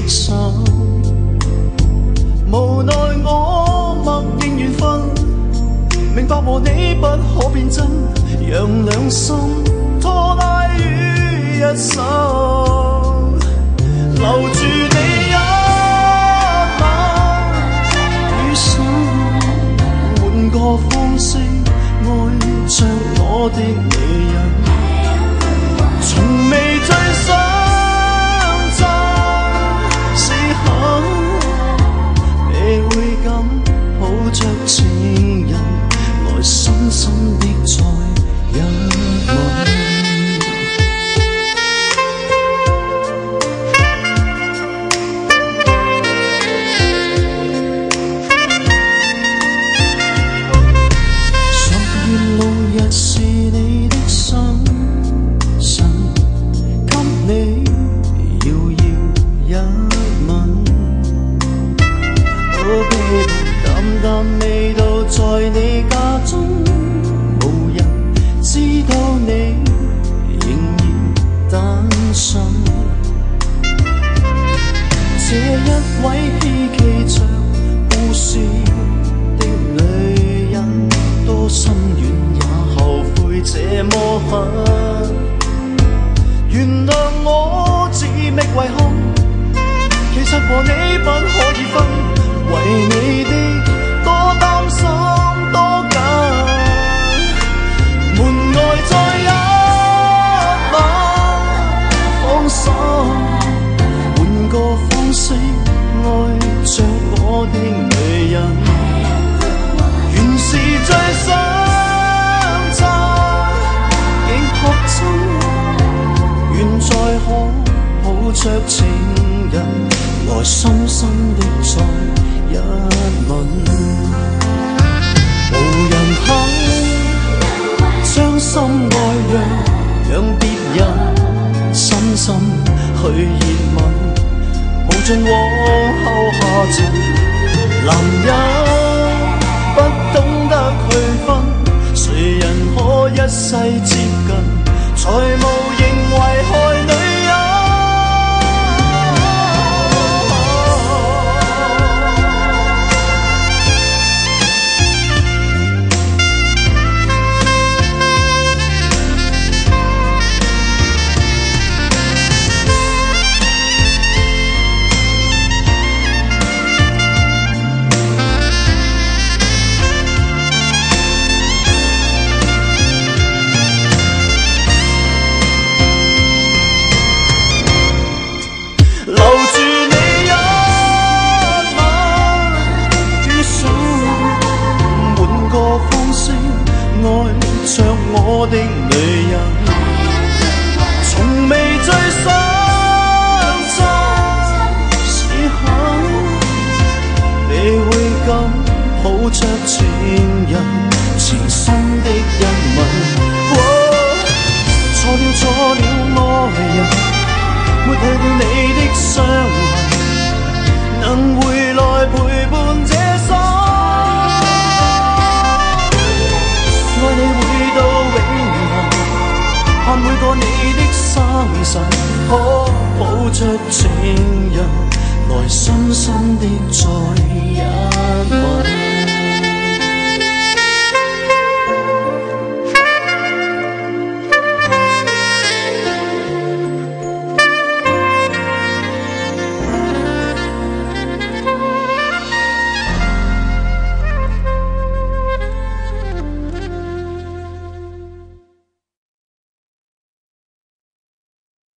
的手，無奈我默認緣分，明白和你不可變真，讓兩心拖拉於一手，留住你一晚餘生，換個方式愛着我的女人，從未最相襯時候，你會敢抱着情人，來深深的再一吻。是你的心神，給你遙遙一吻。Oh baby， 淡淡味道在你家中，無人知道你仍然單身。這一位希冀着故事的女人，多心軟。這麼狠，原諒我自覓遺憾，其實和你不可以分，為你的多擔心多緊，門外再一晚放手，換個方式愛着我的女人，原是最想願再可抱着情人，來深深的再一吻。無人肯將心愛讓別人深深去熱吻，無盡往後下沉。男人不懂得區分，誰人可一世接近，才無形危害女人。愛着我的女人，從未最相襯時候，你會敢抱着情人情深的一吻。錯了愛人，抹去了你的傷痕，能回來陪伴這生。愛你會到永恆，盼每個你的生辰，可抱着情人，來深深的再一吻。